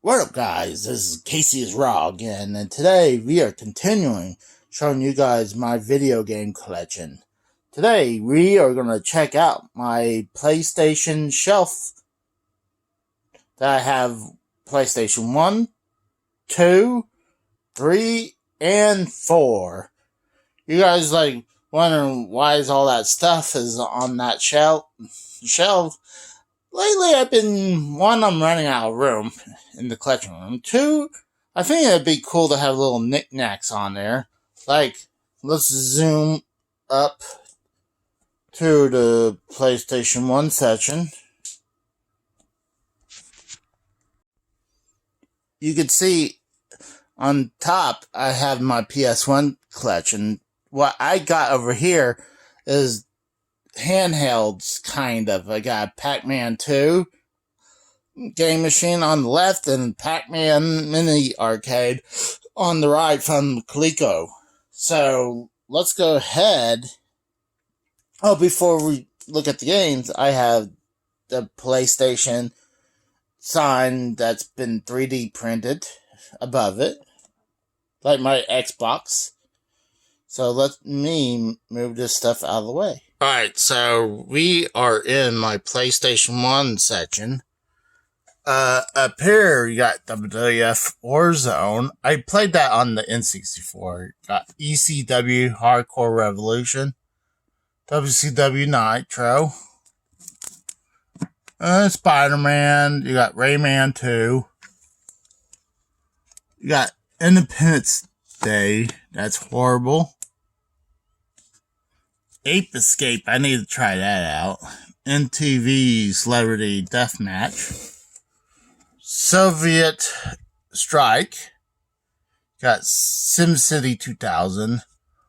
What up, guys? This is Casey is Raw again, and today we are continuing showing you guys my video game collection. Today we are going to check out my PlayStation shelf that I have PlayStation 1, 2, 3, and 4. You guys wondering why is all that stuff is on that shelf? Lately, I'm running out of room in the collection room. 2, I think it'd be cool to have little knickknacks on there. Let's zoom up to the PlayStation 1 section. You can see on top, I have my PS1 collection. What I got over here is handhelds, kind of. I got Pac-Man 2 game machine on the left and Pac-Man Mini Arcade on the right from Coleco. So let's go ahead. Oh, before we look at the games, I have the PlayStation sign that's been 3D printed above it, like my Xbox. So let me move this stuff out of the way. Alright, so we are in my PlayStation 1 section. Up here, you got WWF Warzone. I played that on the N64. Got ECW Hardcore Revolution, WCW Nitro, Spider-Man. You got Rayman 2. You got Independence Day. That's horrible. Ape Escape, I need to try that out. MTV Celebrity Deathmatch. Soviet Strike. Got SimCity 2000.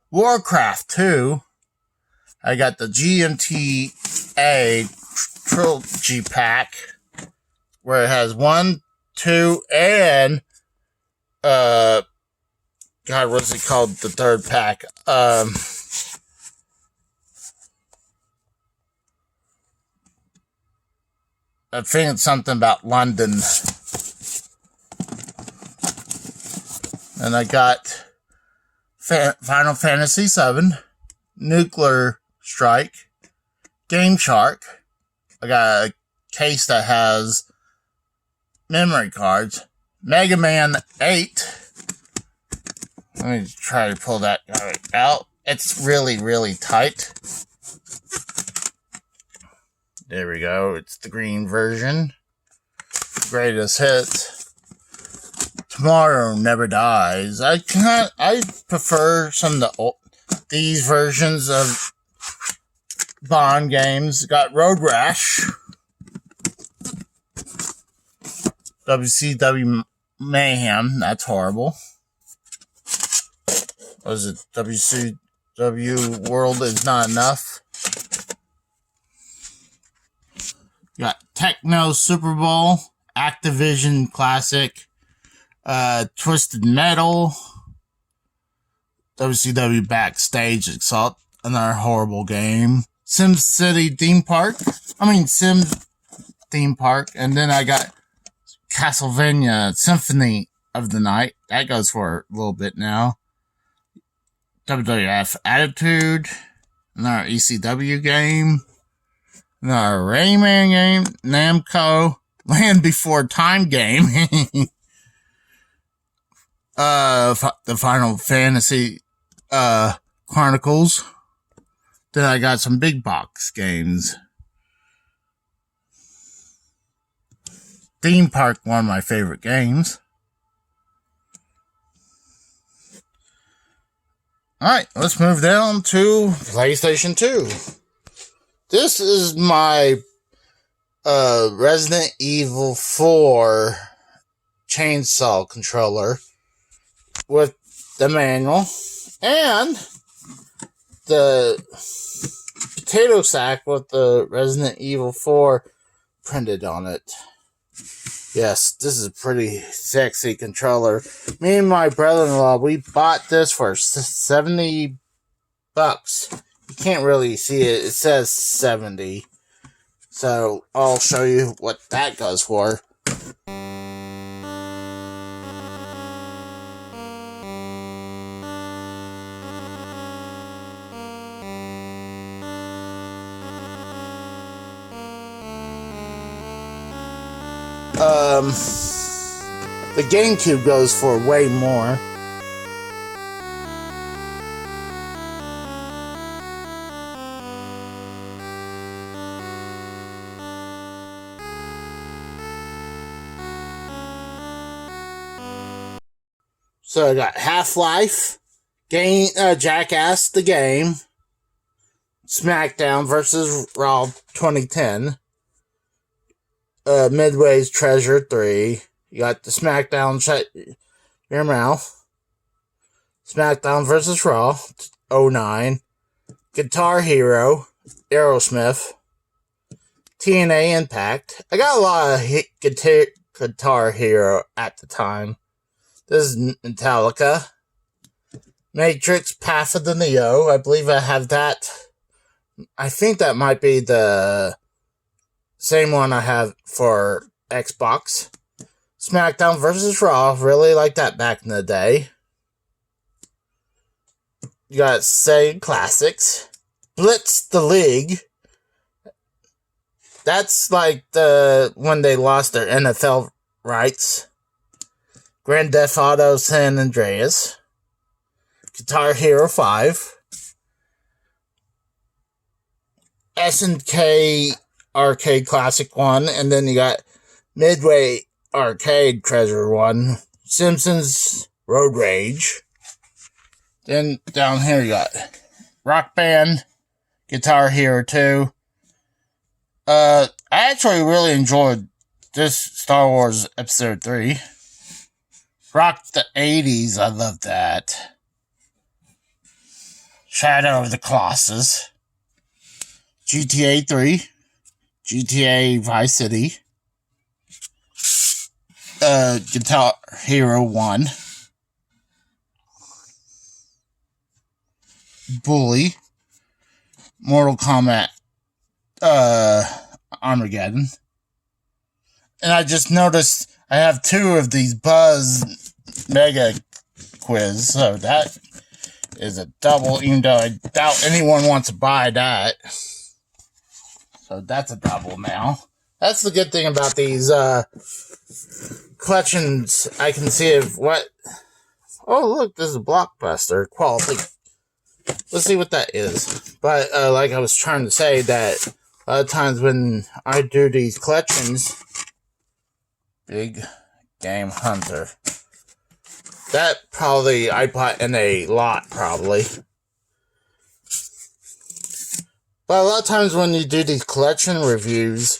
Warcraft 2. I got the GMTA Trilogy Pack, where it has 1, 2, and God, what's it called? The third pack. I think it's something about London. And I got Final Fantasy VII, Nuclear Strike, Game Shark. I got a case that has memory cards. Mega Man 8. Let me try to pull that guy out. It's really, really tight. There we go. It's the green version. Greatest hits. Tomorrow Never Dies. I prefer some of these versions of Bond games. Got Road Rash. WCW Mayhem. That's horrible. What is it? WCW World Is Not Enough. Got Techno Super Bowl, Activision Classic, Twisted Metal, WCW Backstage Assault, another horrible game. SimCity Theme Park. Sims Theme Park. And then I got Castlevania Symphony of the Night. That goes for a little bit now. WWF Attitude, another ECW game. The Rayman game, Namco, Land Before Time game, the Final Fantasy, Chronicles. Then I got some big box games. Theme Park, one of my favorite games. Alright, let's move down to PlayStation 2. This is my Resident Evil 4 chainsaw controller with the manual and the potato sack with the Resident Evil 4 printed on it. Yes, this is a pretty sexy controller. Me and my brother-in-law, we bought this for $70. You can't really see it. It says 70. So I'll show you what that goes for. the GameCube goes for way more. So I got Half-Life, Jackass the game, SmackDown versus Raw 2010, Midway's Treasure 3. You got the SmackDown Shut Your Mouth, SmackDown versus Raw 09, Guitar Hero, Aerosmith, TNA Impact. I got a lot of Guitar Hero at the time. This is Metallica. Matrix Path of the Neo. I believe I have that. I think that might be the same one I have for Xbox. SmackDown vs. Raw. Really like that back in the day. You got Sega Classics. Blitz the League. That's like when they lost their NFL rights. Grand Theft Auto San Andreas, Guitar Hero 5, SNK Arcade Classic 1, and then you got Midway Arcade Treasure 1, Simpsons Road Rage. Then down here you got Rock Band, Guitar Hero 2. I actually really enjoyed this Star Wars Episode 3. Rock the 80s, I love that. Shadow of the Colossus. GTA 3. GTA Vice City. Guitar Hero 1. Bully. Mortal Kombat Armageddon. And I just noticed I have 2 of these Buzz Mega Quiz, so that is a double, even though I doubt anyone wants to buy that. So that's a double now. That's the good thing about these collections. I can see of what... Oh, look, this is a Blockbuster quality. Let's see what that is. But like I was trying to say, that a lot of times when I do these collections... Big Game Hunter. That probably I bought in a lot, probably. But a lot of times when you do these collection reviews,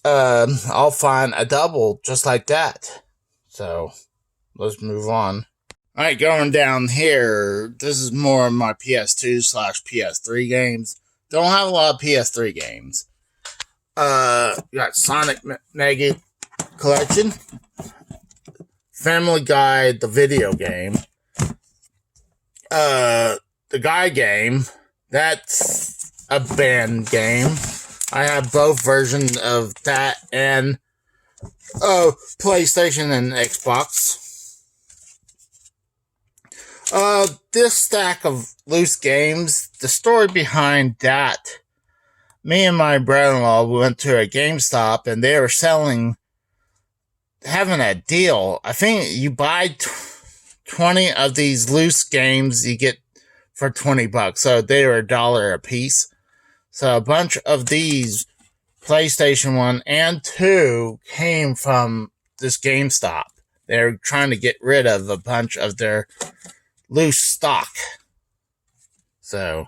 I'll find a double just like that. So, let's move on. Alright, going down here, this is more of my PS2/PS3 games. Don't have a lot of PS3 games. You got Sonic Mega Collection, Family Guy, the video game, the Guy game, that's a band game. I have both versions of that and PlayStation and Xbox. This stack of loose games, the story behind that, me and my brother-in-law went to a GameStop and they were having a deal. I think you buy 20 of these loose games, you get for $20. So they were $1 a piece. So a bunch of these PlayStation 1 and 2 came from this GameStop. They're trying to get rid of a bunch of their loose stock. So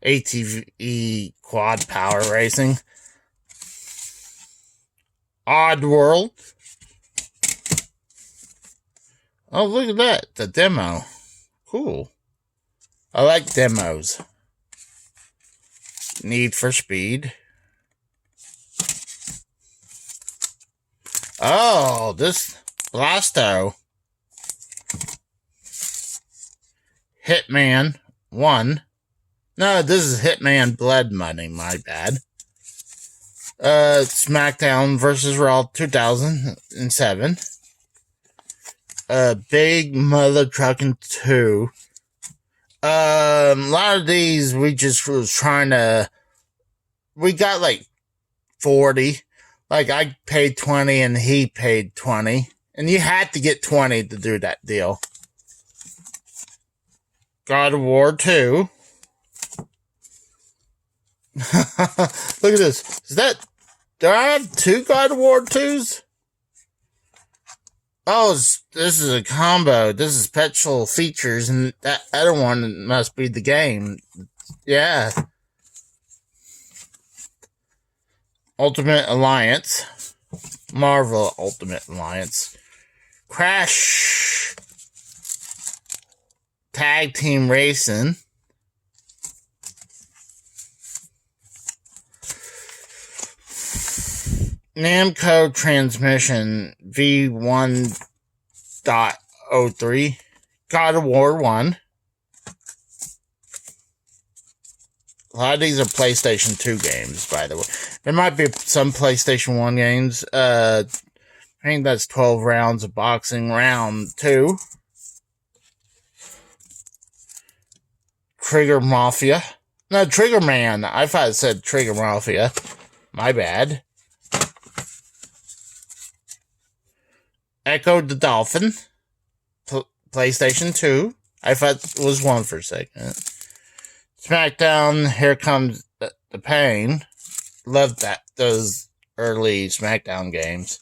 ATV Quad Power Racing, Oddworld. Oh, look at that. The demo. Cool. I like demos. Need for Speed. Oh, this Blasto. Hitman 1. No, this is Hitman Blood Money, my bad. SmackDown vs. Raw 2007. Big Mother Truckin' 2. A lot of these we just was trying to... We got like 40. Like, I paid 20 and he paid 20. And you had to get 20 to do that deal. God of War 2. Look at this. Do I have 2 God of War 2s? Oh, this is a combo. This is special features, and that other one must be the game. Yeah. Ultimate Alliance. Marvel Ultimate Alliance. Crash. Tag Team Racing. Namco Transmission V1.03. God of War 1. A lot of these are PlayStation 2 games, by the way. There might be some PlayStation 1 games. I think that's 12 rounds of boxing. Round 2. Trigger Mafia. No, Trigger Man. I thought it said Trigger Mafia. My bad. Echo the Dolphin. PlayStation 2. I thought it was 1 for a second. SmackDown, Here Comes the Pain. Loved those early SmackDown games.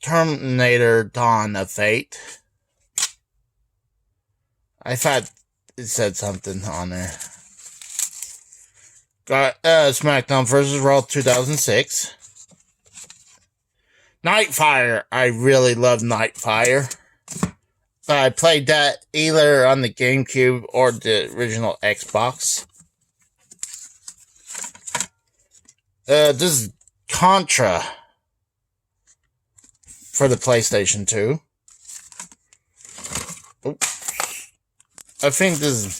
Terminator Dawn of Fate. I thought it said something on there. Got SmackDown vs. Raw 2006. Nightfire. I really love Nightfire. I played that either on the GameCube or the original Xbox. This is Contra for the PlayStation 2. Oops. I think this is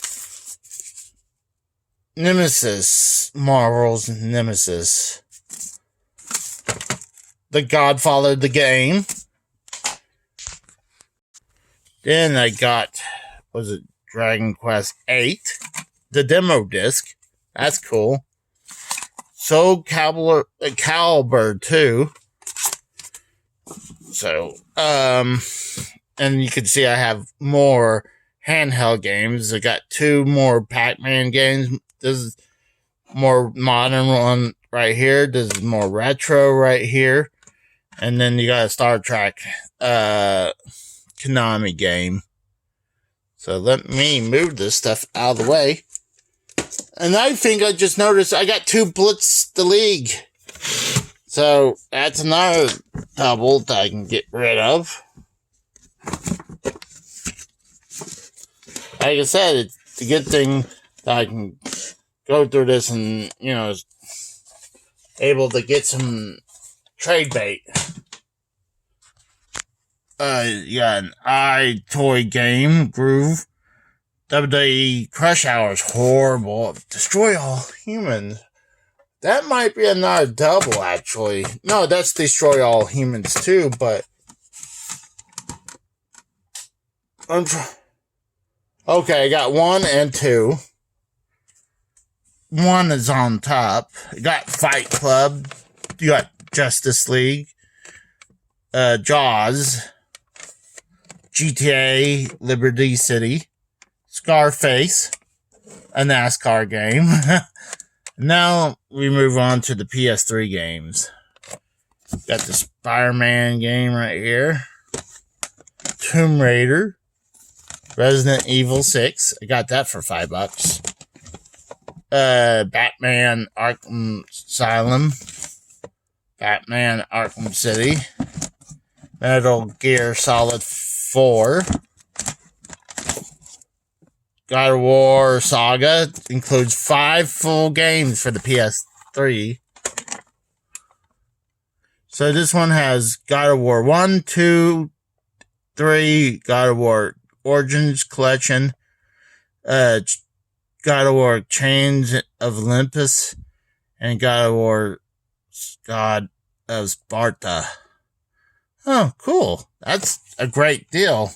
Nemesis. Marvel's Nemesis. The Godfather, the game. Then I got, was it Dragon Quest 8? The demo disc. That's cool. Soul Calibur 2. So, and you can see I have more handheld games. I got 2 more Pac-Man games. This is more modern one right here. This is more retro right here. And then you got a Star Trek, Konami game. So let me move this stuff out of the way. And I think I just noticed I got 2 Blitz the League. So that's another double that I can get rid of. Like I said, it's a good thing that I can go through this and, able to get some trade bait. You got an iToy game, Groove. WWE Crush Hour is horrible. Destroy All Humans. That might be another double, actually. No, that's Destroy All Humans too, but okay, I got 1 and 2. 1 is on top. I got Fight Club. You got Justice League. Jaws. GTA Liberty City. Scarface. A NASCAR game. Now we move on to the PS3 games. Got the Spider-Man game right here. Tomb Raider. Resident Evil 6. I got that for $5. Batman Arkham Asylum. Batman Arkham City. Metal Gear Solid 4. God of War Saga includes 5 full games for the PS3. So this one has God of War 1, 2, 3, God of War Origins Collection, God of War Chains of Olympus, and God of War God of Sparta. Oh, cool. That's a great deal.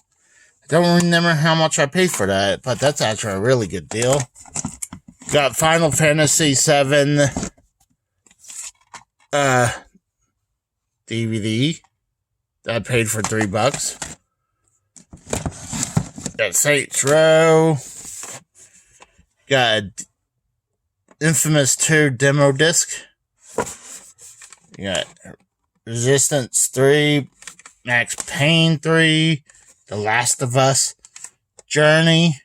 I don't remember how much I paid for that, but that's actually a really good deal. Got Final Fantasy VII uh, DVD that I paid for $3. Got Saints Row. Got Infamous 2 demo disc. You got Resistance 3, Max Payne 3, The Last of Us, Journey,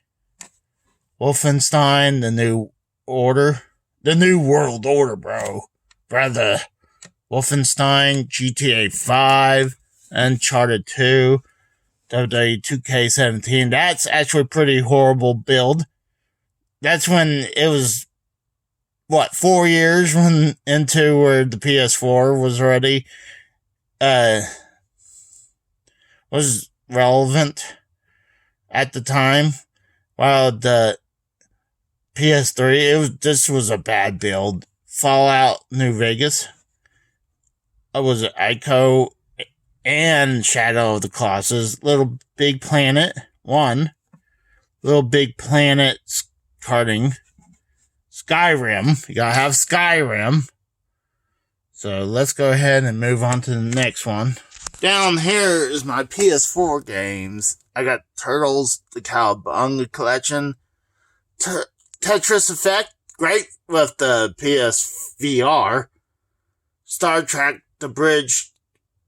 Wolfenstein, The New Order, The New World Order, brother. Wolfenstein, GTA 5, Uncharted 2, WWE 2K17. That's actually a pretty horrible build. That's when it was, 4 years when into where the PS4 was ready, was relevant at the time, while the PS3, this was a bad build. Fallout New Vegas, was it Ico and Shadow of the Colossus, Little Big Planet 1, Little Big Planet karting, Skyrim. You gotta have Skyrim. So let's go ahead and move on to the next one. Down here is my PS4 games. I got Turtles, the Cowabunga Collection, Tetris Effect, great with the PSVR. Star Trek, The Bridge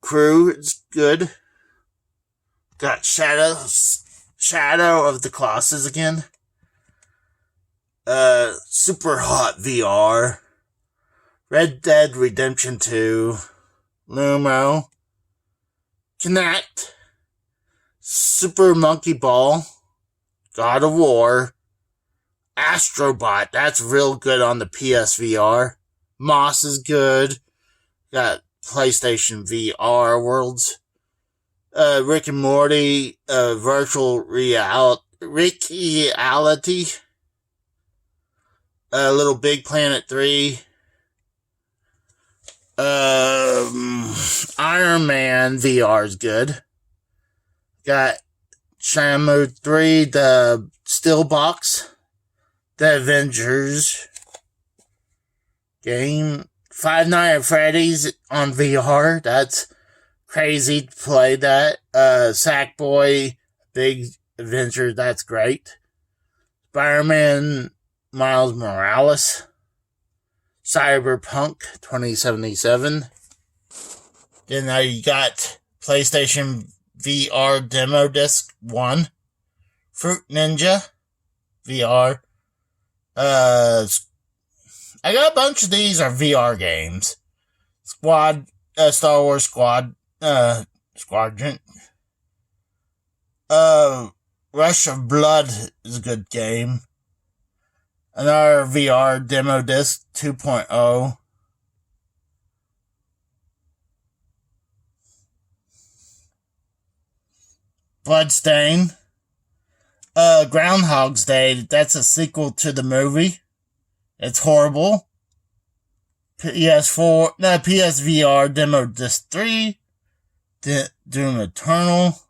Crew, it's good. Got Shadow of the Colossus again. Super Hot VR, Red Dead Redemption 2, Lumo, Kinect, Super Monkey Ball, God of War, Astrobot, that's real good on the PSVR, Moss is good, got PlayStation VR Worlds, Rick and Morty, Virtual Reality, Little Big Planet 3, Iron Man VR is good. Got Shenmue 3, the Steelbox, the Avengers game, Five Nights at Freddy's on VR. That's crazy to play that. Sackboy, Big Adventure, that's great. Spider-Man Miles Morales, Cyberpunk 2077. Then you got PlayStation VR Demo Disc 1, Fruit Ninja VR. I got a bunch of these are VR games. Star Wars Squadron. Rush of Blood is a good game. Another VR demo disc 2.0. Bloodstain. Groundhog's Day, that's a sequel to the movie. It's horrible. PSVR demo disc 3. Doom Eternal.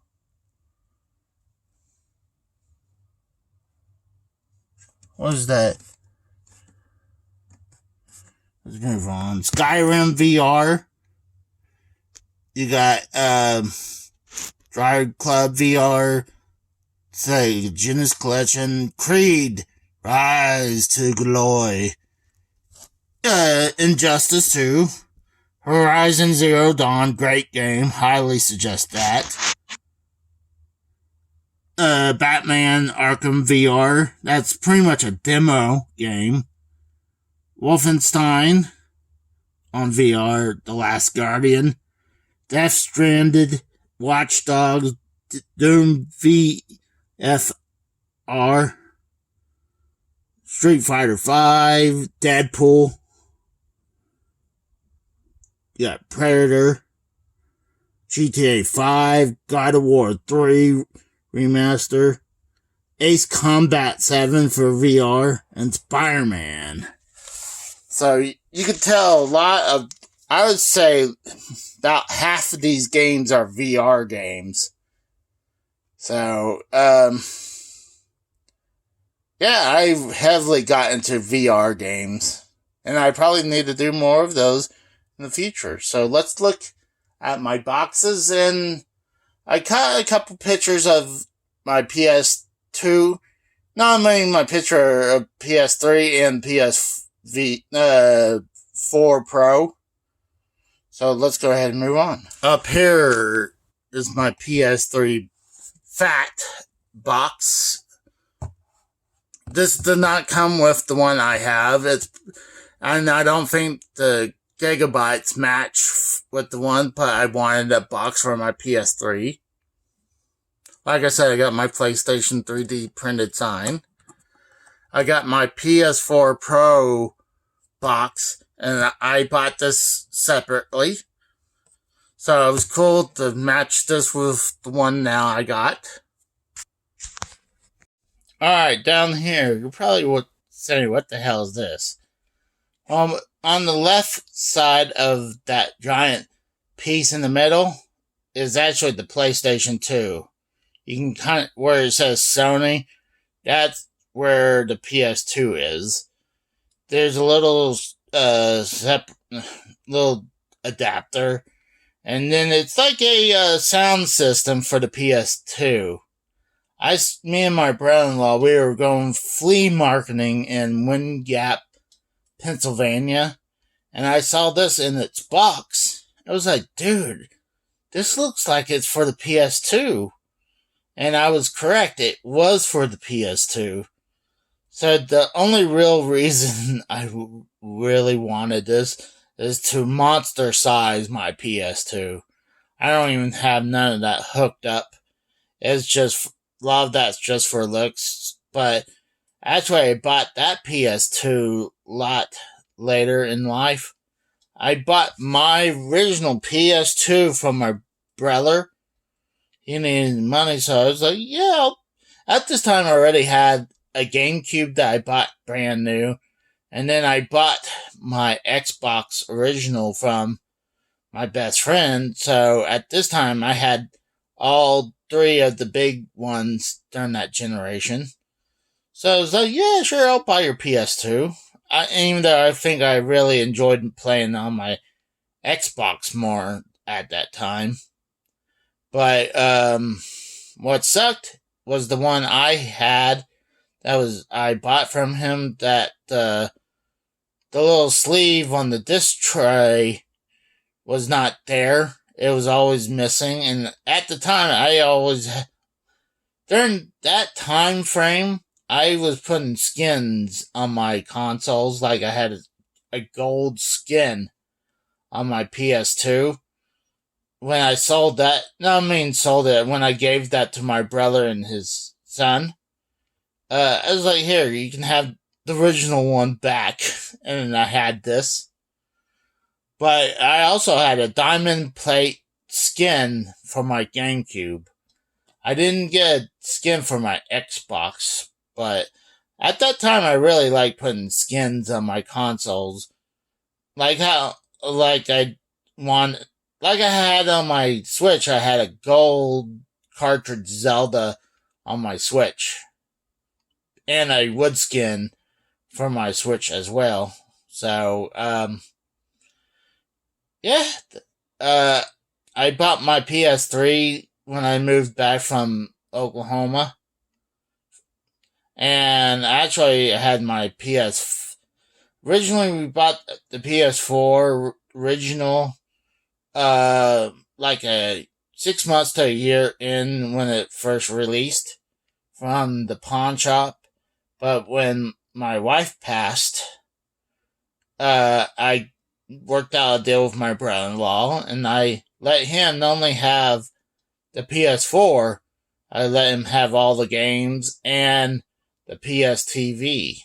What is that? Let's move on. Skyrim VR. You got Drive Club VR. Say Genesis Collection. Creed. Rise to Glory. Injustice 2. Horizon Zero Dawn. Great game. Highly suggest that. Batman Arkham VR. That's pretty much a demo game. Wolfenstein on VR. The Last Guardian. Death Stranded. Watch Dogs. Doom VFR. Street Fighter 5. Deadpool. You got Predator. GTA 5. God of War 3. Remaster, Ace Combat 7 for VR, and Spider-Man. So you can tell a lot of, I would say about half of these games are VR games. So, yeah, I heavily got into VR games, and I probably need to do more of those. in the future. So let's look at my boxes, and I cut a couple pictures of my PS2. Not only my picture of PS3 and PS4 Pro. So let's go ahead and move on. Up here is my PS3 fat box. This did not come with the one I have. And I don't think the gigabytes match with the one, but I wanted a box for my PS3. Like I said, I got my PlayStation 3D printed sign. I got my PS4 Pro box, and I bought this separately. So it was cool to match this with the one now I got. Alright, down here, you probably would say, what the hell is this? On the left side of that giant piece in the middle is actually the PlayStation 2. You can kind of, where it says Sony, that's where the PS2 is. There's a little, little adapter, and then it's like a sound system for the PS2. Me and my brother-in-law, we were going flea marketing in Wind Gap, Pennsylvania, and I saw this in its box. I was like, dude, this looks like it's for the PS2. And I was correct, it was for the PS2. So the only real reason I really wanted this is to monster size my PS2. I don't even have none of that hooked up. It's just, a lot of that's just for looks. But actually, I bought that PS2 a lot later in life. I bought my original PS2 from my brother. He needed money, so I was like, yeah. At this time, I already had a GameCube that I bought brand new. And then I bought my Xbox original from my best friend. So at this time, I had all three of the big ones during that generation. So I was like, yeah, sure, I'll buy your PS2. Even though I think I really enjoyed playing on my Xbox more at that time. But what sucked was the one I had I bought from him, that the little sleeve on the disc tray was not there. It was always missing, and at the time during that time frame, I was putting skins on my consoles. Like I had a gold skin on my PS2. When I sold that, when I gave that to my brother and his son, I was like, here, you can have the original one back. And I had this. But I also had a diamond plate skin for my GameCube. I didn't get a skin for my Xbox, but at that time I really liked putting skins on my consoles. Like I had on my Switch, I had a gold cartridge Zelda on my Switch. And a wood skin for my Switch as well. So, yeah. I bought my PS3 when I moved back from Oklahoma. And actually, I had my Originally, we bought the PS4 original, like 6 months to a year in when it first released from the pawn shop. But when my wife passed, I worked out a deal with my brother-in-law, and I let him not only have the PS4, I let him have all the games and the PS TV.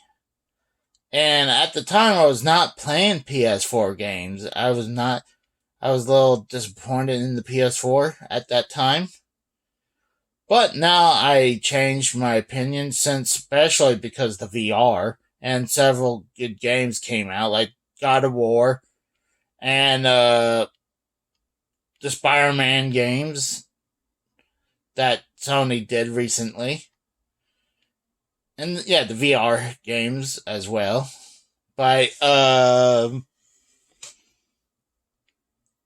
And at the time, I was not playing PS4 games. I was a little disappointed in the PS4 at that time. But now I changed my opinion, especially because the VR and several good games came out, like God of War and the Spider-Man games that Sony did recently. And yeah, the VR games as well. But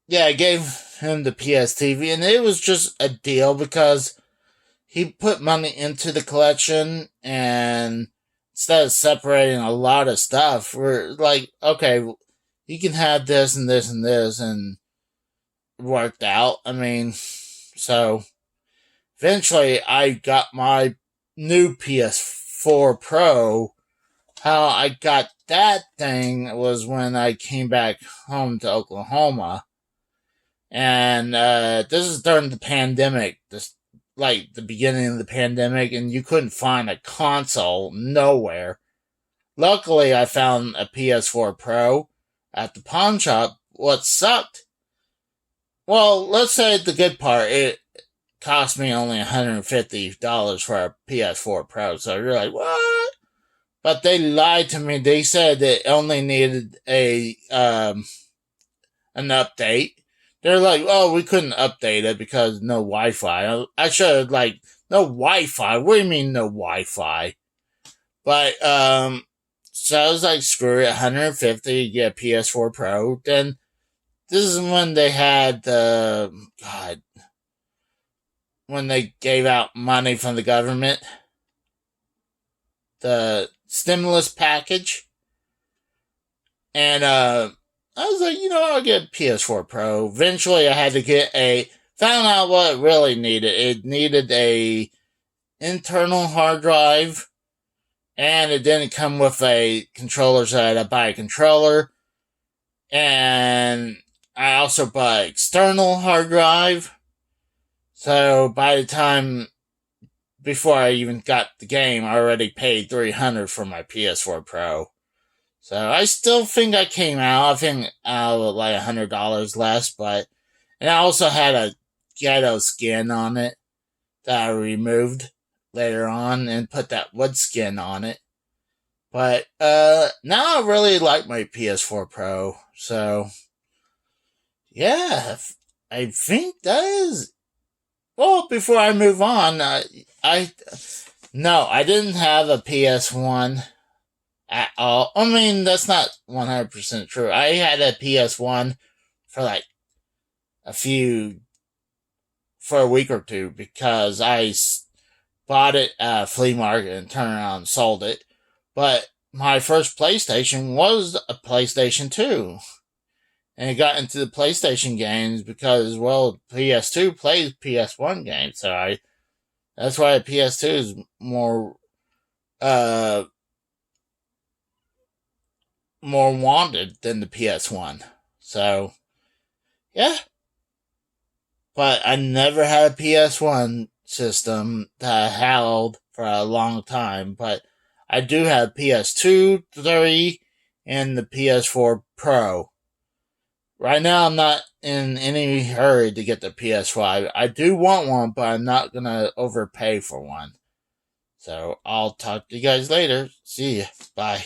Yeah, I gave him the PS TV, and it was just a deal because he put money into the collection, and instead of separating a lot of stuff, we're like, okay, you can have this and this and this, and worked out. I mean, so eventually I got my new PS4 Pro. How I got that thing was when I came back home to Oklahoma. And this is during the pandemic, this like the beginning of the pandemic, and you couldn't find a console nowhere. Luckily, I found a PS4 Pro at the pawn shop. What sucked? Well, let's say the good part, it cost me only $150 for a PS4 Pro. So you're like, what? But they lied to me. They said it only needed an update. They're like, oh, we couldn't update it because no Wi-Fi. I should have like, no Wi-Fi. What do you mean no Wi-Fi? But so I was like, screw it, 150, get a PS4 Pro. Then this is when they had God, when they gave out money from the government, the stimulus package, and I was like, I'll get a PS4 Pro. Eventually, I had to found out what it really needed. It needed a internal hard drive, and it didn't come with a controller, so I had to buy a controller. And I also bought an external hard drive. So by the time, before I even got the game, I already paid $300 for my PS4 Pro. So I still think I came out. I think out like $100 less, but and I also had a ghetto skin on it that I removed later on and put that wood skin on it. But now I really like my PS4 Pro. So yeah, I think that is. Well, before I move on, no, I didn't have a PS1 at all. I mean, that's not 100% true. I had a PS1 for like for a week or two because I bought it at a flea market and turned around and sold it. But my first PlayStation was a PlayStation 2. And it got into the PlayStation games because, well, PS2 plays PS1 games. So that's why PS2 is more wanted than the PS1. So, yeah. But I never had a PS1 system that I held for a long time. But I do have PS2, 3, and the PS4 Pro. Right now, I'm not in any hurry to get the PS5. I do want one, but I'm not going to overpay for one. So, I'll talk to you guys later. See ya. Bye.